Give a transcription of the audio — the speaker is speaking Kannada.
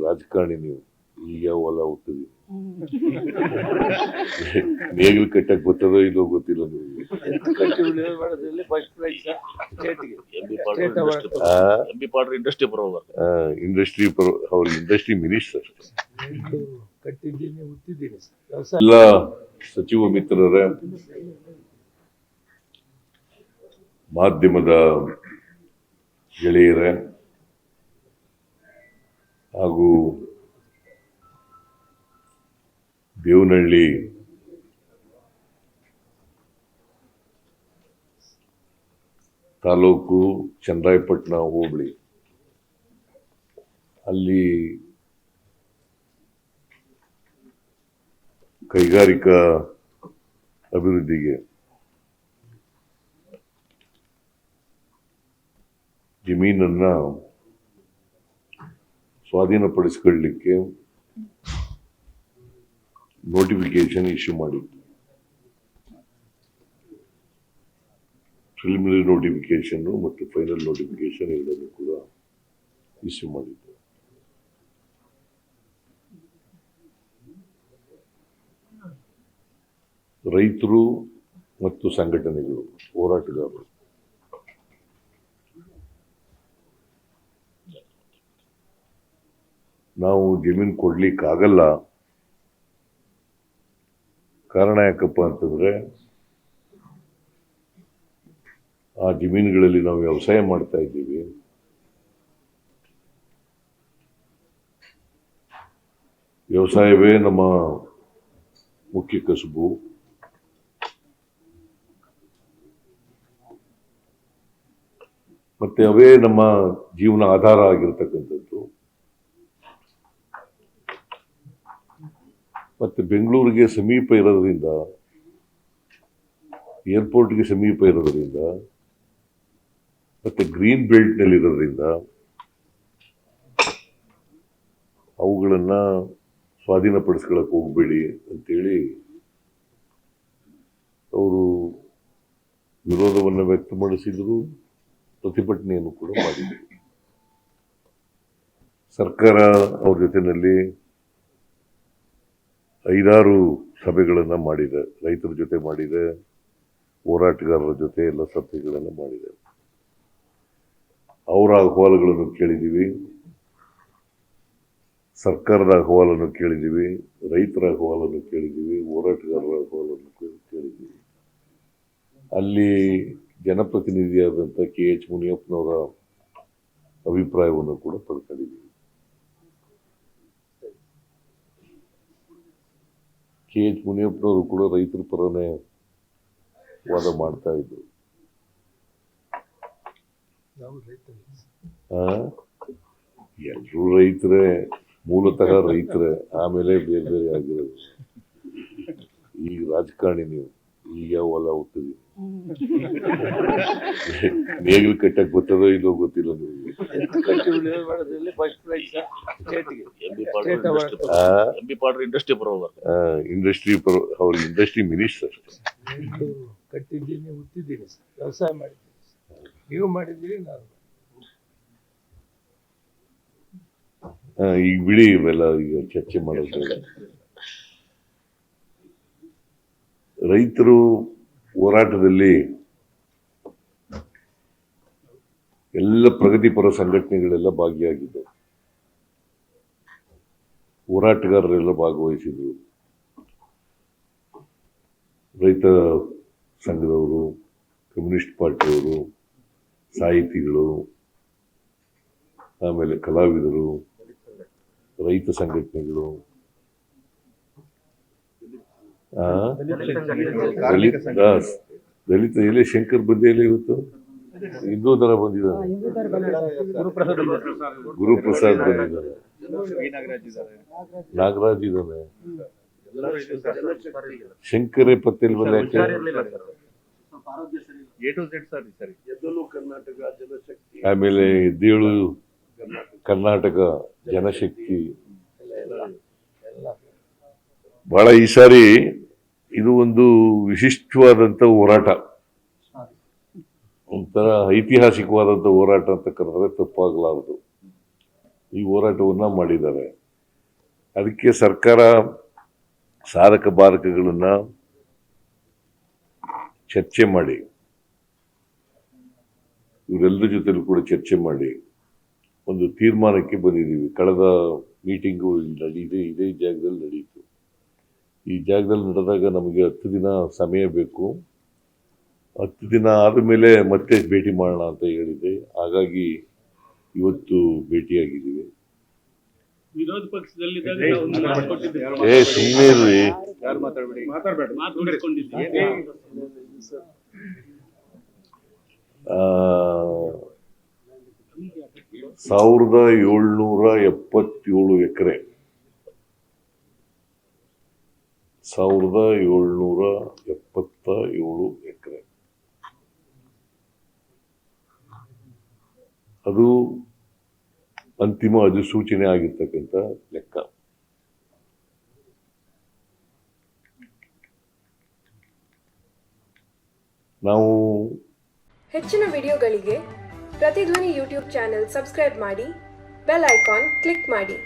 ರಾಜಕಾರಣಿ ನೀವು ಈಗ ಹೊಲ ಹುಟ್ಟಿದ್ರಿ ನೇಗಿಲು ಕಟ್ಟಕ್ ಬರ್ತದೋ ಇಲ್ಲೋ ಗೊತ್ತಿಲ್ಲ ನಿಮಗೆ. ಇಂಡಸ್ಟ್ರಿ ಅವ್ರ ಇಂಡಸ್ಟ್ರಿ ಮಿನಿಸ್ಟರ್ ಎಲ್ಲ ಸಚಿವ ಮಿತ್ರರ, ಮಾಧ್ಯಮದ ಗೆಳೆಯರ ಹಾಗೂ ದೇವನಹಳ್ಳಿ ತಾಲೂಕು ಚನ್ನರಾಯಪಟ್ಟಣ ಹೋಬಳಿ ಅಲ್ಲಿ ಕೈಗಾರಿಕಾ ಅಭಿವೃದ್ಧಿಗೆ ಜಮೀನನ್ನ ಸ್ವಾಧೀನಪಡಿಸಿಕೊಳ್ಳಲಿಕ್ಕೆ ನೋಟಿಫಿಕೇಶನ್ ಇಶ್ಯೂ ಮಾಡಿತ್ತು. ಪ್ರಿಲಿಮಿನರಿ ನೋಟಿಫಿಕೇಶನ್ ಮತ್ತು ಫೈನಲ್ ನೋಟಿಫಿಕೇಶನ್ ಎರಡನ್ನೂ ಕೂಡ ಇಶ್ಯೂ ಮಾಡಿತ್ತು. ರೈತರು ಮತ್ತು ಸಂಘಟನೆಗಳು, ಹೋರಾಟಗಾರರು ನಾವು ಜಮೀನು ಕೊಡ್ಲಿಕ್ಕಾಗಲ್ಲ. ಕಾರಣ ಯಾಕಪ್ಪ ಅಂತಂದ್ರೆ ಆ ಜಮೀನುಗಳಲ್ಲಿ ನಾವು ವ್ಯವಸಾಯ ಮಾಡ್ತಾ ಇದ್ದೀವಿ. ವ್ಯವಸಾಯವೇ ನಮ್ಮ ಮುಖ್ಯ ಕಸುಬು. ಮತ್ತೆ ಅವೇ ನಮ್ಮ ಜೀವನ ಆಧಾರ ಆಗಿರ್ತಕ್ಕಂಥದ್ದು. ಮತ್ತೆ ಬೆಂಗಳೂರಿಗೆ ಸಮೀಪ ಇರೋದ್ರಿಂದ, ಏರ್ಪೋರ್ಟ್ಗೆ ಸಮೀಪ ಇರೋದ್ರಿಂದ, ಮತ್ತೆ ಗ್ರೀನ್ ಬೆಲ್ಟ್ ನಲ್ಲಿ ಇರೋದ್ರಿಂದ ಅವುಗಳನ್ನ ಸ್ವಾಧೀನಪಡಿಸ್ಕೊಳಕ್ ಹೋಗ್ಬೇಡಿ ಅಂತೇಳಿ ಅವರು ವಿರೋಧವನ್ನು ವ್ಯಕ್ತಪಡಿಸಿದ್ರು, ಪ್ರತಿಭಟನೆಯನ್ನು ಕೂಡ ಮಾಡಿದರು. ಸರ್ಕಾರ ಅವ್ರ ಜೊತೆಯಲ್ಲಿ 5-6 ಸಭೆಗಳನ್ನು ಮಾಡಿದೆ. ರೈತರ ಜೊತೆ ಮಾಡಿದೆ, ಹೋರಾಟಗಾರರ ಜೊತೆ ಎಲ್ಲ ಸಭೆಗಳನ್ನು ಮಾಡಿದೆ. ಅವರ ಅಹವಾಲುಗಳನ್ನು ಕೇಳಿದ್ದೀವಿ, ಸರ್ಕಾರದ ಅಹವಾಲನ್ನು ಕೇಳಿದ್ದೀವಿ, ರೈತರ ಅಹವಾಲನ್ನು ಕೇಳಿದ್ದೀವಿ, ಹೋರಾಟಗಾರರ ಅಹವಾಲನ್ನು ಕೇಳಿದ್ದೀವಿ. ಅಲ್ಲಿ ಜನಪ್ರತಿನಿಧಿಯಾದಂಥ KH ಮುನಿಯಪ್ಪನವರ ಅಭಿಪ್ರಾಯವನ್ನು ಕೂಡ ಪಡ್ಕೊಂಡಿದ್ದೀವಿ. KH ಮುನಿಯಪ್ಪನವರು ಕೂಡ ರೈತರ ಪರನೇ ವಾದ ಮಾಡ್ತಾ ಇದ್ರು. ಎಲ್ಲರೂ ರೈತರೇ, ಮೂಲತಃ ರೈತರೇ, ಆಮೇಲೆ ಬೇರೆ ಬೇರೆ ಆಗಿರೋದು. ಈಗ ರಾಜಕಾರಣಿ ನೀವು ಈಗ ಹೊಲ ಹುಟ್ಟಿದ್ರಿ ನೇಗಿಲು ಕಟ್ಟಕ್ ಬರ್ತದೋ ಇಲ್ಲೋ ಗೊತ್ತಿಲ್ಲ ನಿಮಗೆ. ಇಂಡಸ್ಟ್ರಿ ಅವ್ರ ಇಂಡಸ್ಟ್ರಿ ಮಿನಿಸ್ಟರ್ ಕಟ್ಟಿದ್ದೀನಿ, ಹುಟ್ಟಿದ್ದೀನಿ, ವ್ಯವಸಾಯ ಮಾಡಿದ್ದೀನಿ. ನೀವು ಮಾಡಿದ್ದೀರಿ, ನಾನು ಈಗ ಬಿಡಿ ಇವೆಲ್ಲ ಈಗ ಚರ್ಚೆ ಮಾಡೋದು. ರೈತರು ಹೋರಾಟದಲ್ಲಿ ಎಲ್ಲ ಪ್ರಗತಿಪರ ಸಂಘಟನೆಗಳೆಲ್ಲ ಭಾಗಿಯಾಗಿದ್ದವು, ಹೋರಾಟಗಾರರೆಲ್ಲ ಭಾಗವಹಿಸಿದ್ರು. ರೈತ ಸಂಘದವರು, ಕಮ್ಯುನಿಸ್ಟ್ ಪಾರ್ಟಿಯವರು, ಸಾಹಿತಿಗಳು, ಆಮೇಲೆ ಕಲಾವಿದರು, ರೈತ ಸಂಘಟನೆಗಳು, ದಲಿತ ಎಲೆ ಶಂಕರ್ ಬಂದಿಲ್ಲ, ಇವತ್ತು ಹಿಂದೂ ದರ ಬಂದಿದ್ದಾರೆ, ಗುರುಪ್ರಸಾದ್ ಬಂದಿದ್ದಾರೆ, ನಾಗರಾಜ್ ಇದ್ದಾನೆ, ಶಂಕರೇ ಪತ್ತೇಲ್ ಬಂದ. ಆಮೇಲೆ ಎದ್ದೇಳು ಕರ್ನಾಟಕ ಜನಶಕ್ತಿ. ಬಹಳ ಈ ಸಾರಿ ಇದು ಒಂದು ವಿಶಿಷ್ಟವಾದಂತ ಹೋರಾಟ, ಒಂಥರ ಐತಿಹಾಸಿಕವಾದಂತ ಹೋರಾಟ ಅಂತ ಕರೆದ್ರೆ ತಪ್ಪಾಗಲಾರದು. ಈ ಹೋರಾಟವನ್ನು ಮಾಡಿದ್ದಾರೆ. ಅದಕ್ಕೆ ಸರ್ಕಾರ ಸಾಧಕ ಬಾಧಕಗಳನ್ನು ಚರ್ಚೆ ಮಾಡಿ, ಇವರೆಲ್ಲರ ಜೊತೆಲೂ ಕೂಡ ಚರ್ಚೆ ಮಾಡಿ ಒಂದು ತೀರ್ಮಾನಕ್ಕೆ ಬಂದಿದ್ದೀವಿ. ಕಳೆದ ಮೀಟಿಂಗು ಇಲ್ಲಿ ನಡೆಯಿದೆ, ಇದೇ ಜಾಗದಲ್ಲಿ ನಡೆಯಿತು. ಈ ಜಾಗದಲ್ಲಿ ನಡೆದಾಗ ನಮಗೆ 10 ದಿನ ಸಮಯ ಬೇಕು. 10 ದಿನ ಆದಮೇಲೆ ಮತ್ತೆ ಭೇಟಿ ಮಾಡೋಣ ಅಂತ ಹೇಳಿದೆ. ಹಾಗಾಗಿ ಇವತ್ತು ಭೇಟಿಯಾಗಿದ್ದೀವಿ. ವಿರೋಧ ಪಕ್ಷದಲ್ಲಿದ್ದಾಗ ಸುಮ್ಮನೆ ಇರ್ರಿ. ಮಾತಾಡ್ಕೊಂಡಿದ್ದೀವಿ. 1777 ಎಕರೆ 1777 ಎಕರೆ ಅದು ಅಂತಿಮ ಅಧಿಸೂಚನೆ ಆಗಿರ್ತಕ್ಕಂಥ ಲೆಕ್ಕ. ನಾವು ಹೆಚ್ಚಿನ ವಿಡಿಯೋಗಳಿಗೆ ಪ್ರತಿಧ್ವನಿ ಯೂಟ್ಯೂಬ್ ಚಾನೆಲ್ ಸಬ್ಸ್ಕ್ರೈಬ್ ಮಾಡಿ, ಬೆಲ್ ಐಕಾನ್ ಕ್ಲಿಕ್ ಮಾಡಿ.